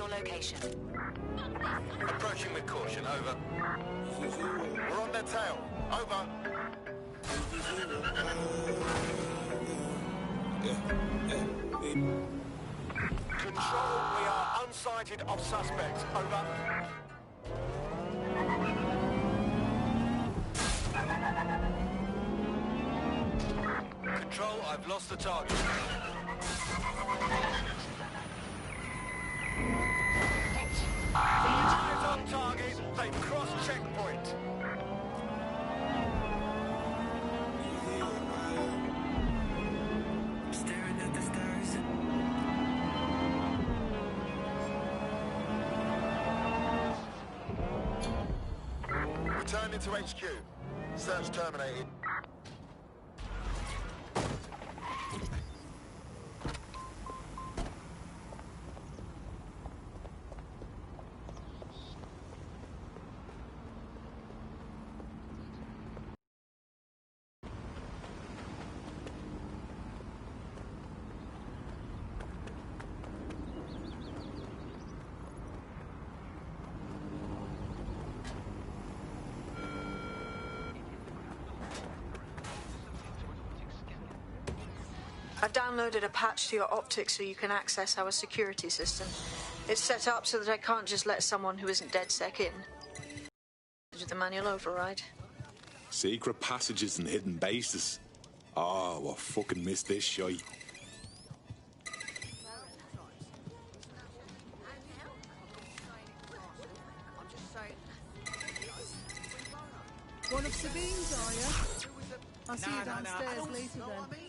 your location. Approaching with caution, over. We're on their tail, over. Control, we are unsighted of suspects, over. Control, I've lost the target. Eyes on target, they've crossed checkpoint. Staring at the stars. Returning to HQ. Search terminated. I've downloaded a patch to your optics so you can access our security system. It's set up so that I can't just let someone who isn't DedSec in. Do the manual override. Secret passages and hidden bases. Oh, I fucking missed this shite. One of Sabine's, are you? I'll see you downstairs later then.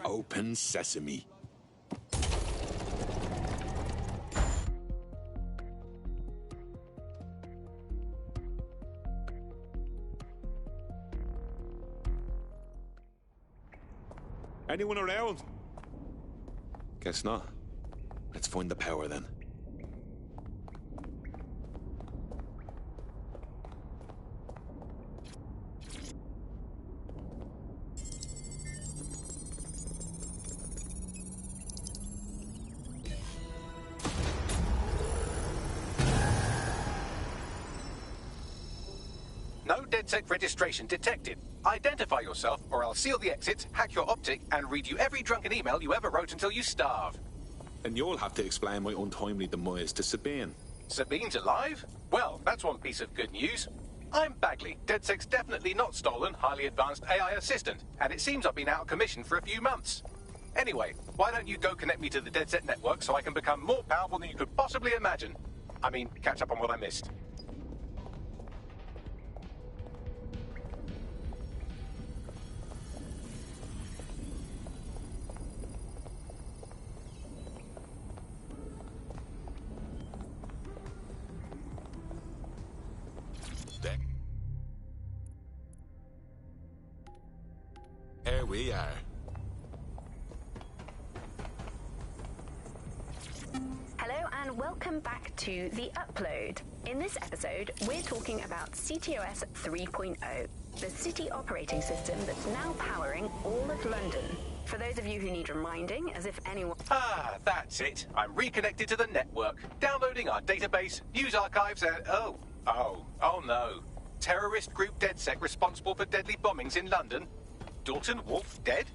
Open sesame. Anyone around? Guess not. Let's find the power then. No DedSec registration detected. Identify yourself, or I'll seal the exits, hack your optic, and read you every drunken email you ever wrote until you starve. And you'll have to explain my untimely demise to Sabine. Sabine's alive? Well, that's one piece of good news. I'm Bagley, DedSec's definitely not stolen, highly advanced AI assistant, and it seems I've been out of commission for a few months. Anyway, why don't you go connect me to the DedSec network so I can become more powerful than you could possibly imagine? I mean, catch up on what I missed. Here we are. Hello and welcome back to The Upload. In this episode, we're talking about CTOS 3.0, the city operating system that's now powering all of London. For those of you who need reminding, as if anyone... Ah, that's it. I'm reconnected to the network, downloading our database, news archives, and... Oh no. Terrorist group DedSec responsible for deadly bombings in London. Dalton Wolf dead?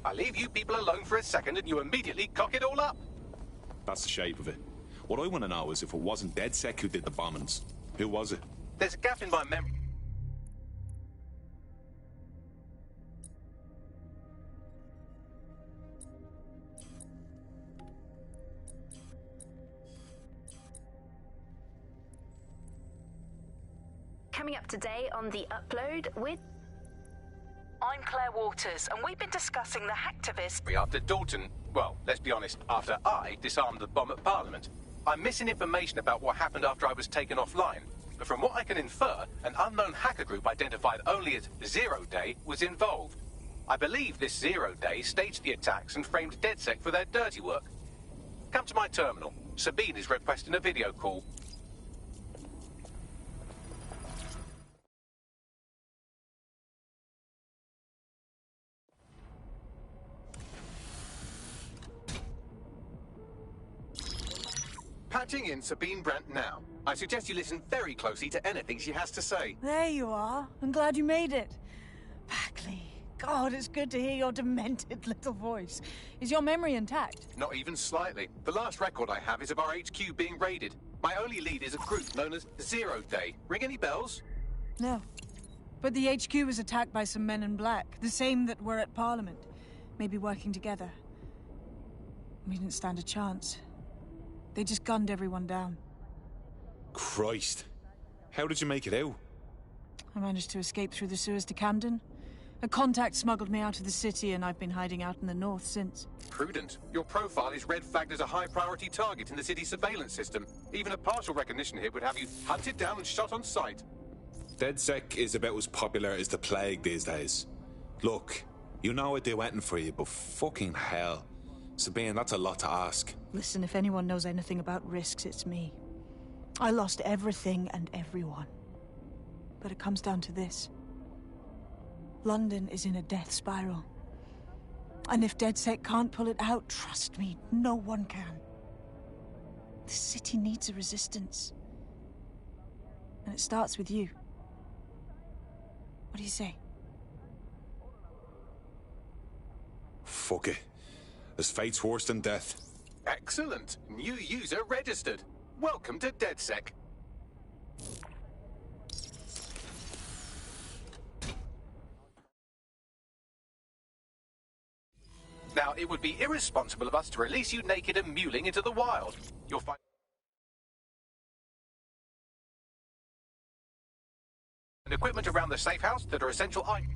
I leave you people alone for a second and you immediately cock it all up. That's the shape of it. What I want to know is if it wasn't DedSec who did the bombings, who was it? There's a gap in my memory. Coming up today on The Upload with... I'm Claire Waters, and we've been discussing the hacktivists. After Dalton, well, let's be honest, after I disarmed the bomb at Parliament. I'm missing information about what happened after I was taken offline. But from what I can infer, an unknown hacker group identified only as Zero Day was involved. I believe this Zero Day staged the attacks and framed DedSec for their dirty work. Come to my terminal. Sabine is requesting a video call. Letting in Sabine Brandt now. I suggest you listen very closely to anything she has to say. There you are. I'm glad you made it. Bagley. God, it's good to hear your demented little voice. Is your memory intact? Not even slightly. The last record I have is of our HQ being raided. My only lead is a group known as Zero Day. Ring any bells? No. But the HQ was attacked by some men in black, the same that were at Parliament. Maybe working together. We didn't stand a chance. They just gunned everyone down. Christ. How did you make it out? I managed to escape through the sewers to Camden. A contact smuggled me out of the city, and I've been hiding out in the north since. Prudent. Your profile is red flagged as a high-priority target in the city's surveillance system. Even a partial recognition hit would have you hunted down and shot on sight. DedSec is about as popular as the plague these days. Look, you know I'd do anything for you, but fucking hell. Sabine, that's a lot to ask. Listen, if anyone knows anything about risks, it's me. I lost everything and everyone. But it comes down to this. London is in a death spiral. And if DedSec can't pull it out, trust me, no one can. The city needs a resistance. And it starts with you. What do you say? Fuck it. As fate's worse than death. Excellent. New user registered. Welcome to DedSec. Now, it would be irresponsible of us to release you naked and mewling into the wild. You'll find equipment around the safe house that are essential items.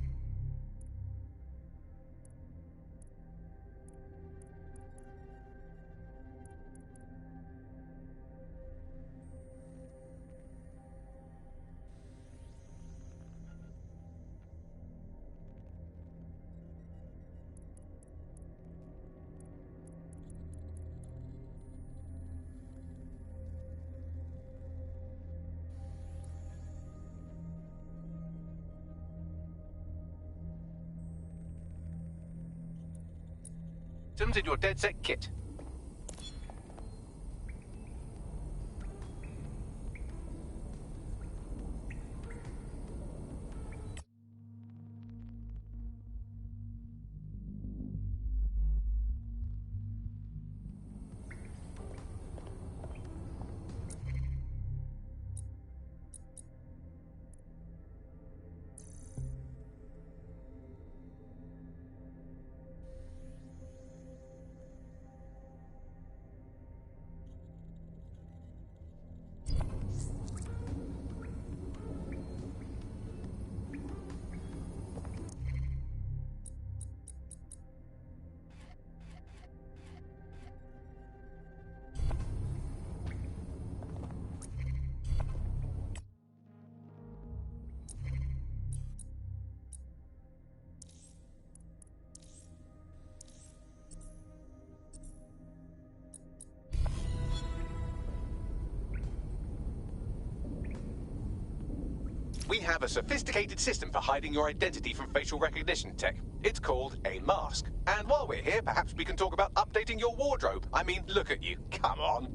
In your DedSec kit. We have a sophisticated system for hiding your identity from facial recognition tech. It's called a mask. And while we're here, perhaps we can talk about updating your wardrobe. I mean, look at you. Come on.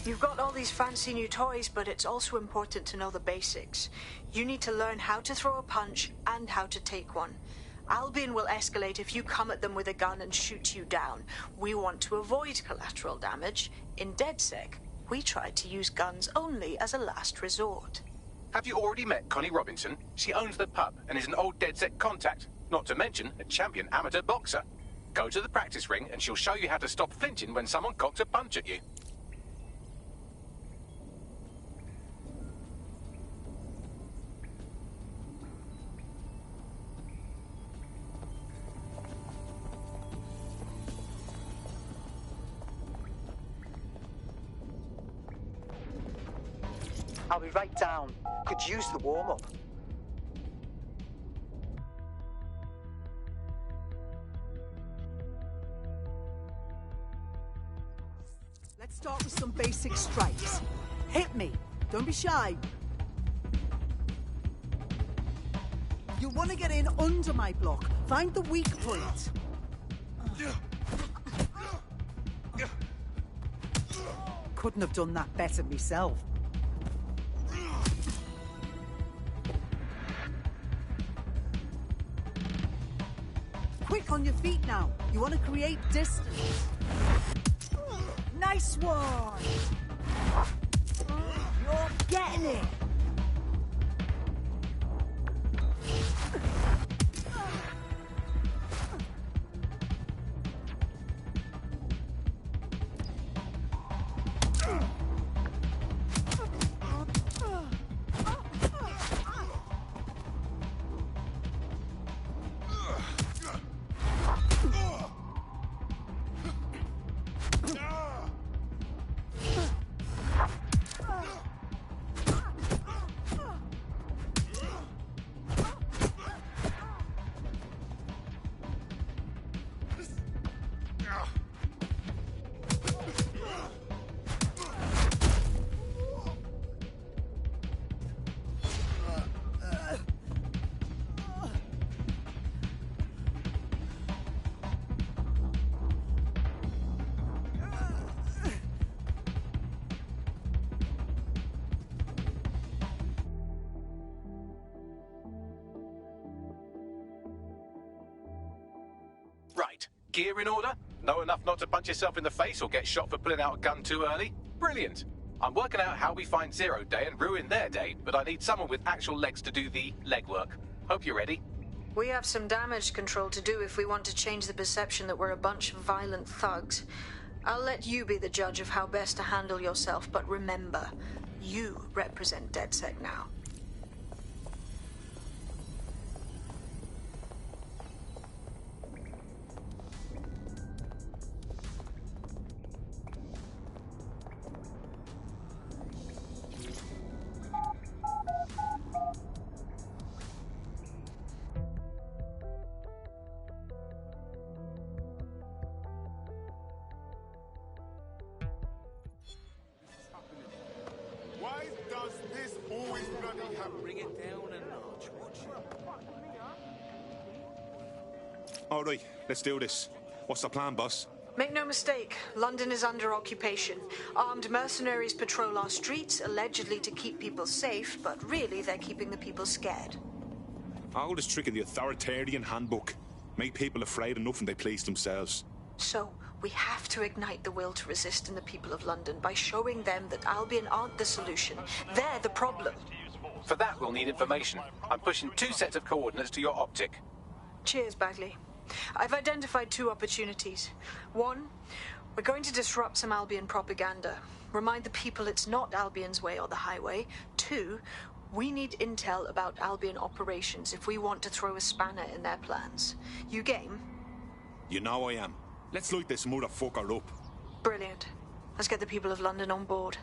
You've got all these fancy new toys, but it's also important to know the basics. You need to learn how to throw a punch and how to take one. Albion will escalate if you come at them with a gun and shoot you down. We want to avoid collateral damage. In DedSec, we tried to use guns only as a last resort. Have you already met Connie Robinson? She owns the pub and is an old DedSec contact, not to mention a champion amateur boxer. Go to the practice ring and she'll show you how to stop flinching when someone cocks a punch at you. I'll be right down. Could use the warm-up. Let's start with some basic strikes. Hit me. Don't be shy. You want to get in under my block. Find the weak point. Couldn't have done that better myself. Quick on your feet now. You want to create distance. Nice one! You're getting it! Right. Gear in order? Know enough not to punch yourself in the face or get shot for pulling out a gun too early? Brilliant. I'm working out how we find Zero Day and ruin their day, but I need someone with actual legs to do the legwork. Hope you're ready. We have some damage control to do if we want to change the perception that we're a bunch of violent thugs. I'll let you be the judge of how best to handle yourself, but remember, you represent DedSec now. Why does this always bloody happen? Bring it down a notch, would you? All right, let's do this. What's the plan, boss? Make no mistake, London is under occupation. Armed mercenaries patrol our streets, allegedly to keep people safe, but really they're keeping the people scared. Oldest trick in the authoritarian handbook. Make people afraid enough when they police themselves. So, we have to ignite the will to resist in the people of London by showing them that Albion aren't the solution. They're the problem. For that, we'll need information. I'm pushing 2 sets of coordinates to your optic. Cheers, Bagley. I've identified 2 opportunities. 1, we're going to disrupt some Albion propaganda. Remind the people it's not Albion's way or the highway. 2, we need intel about Albion operations if we want to throw a spanner in their plans. You game? You know I am. Let's light this motherfucker up. Brilliant. Let's get the people of London on board.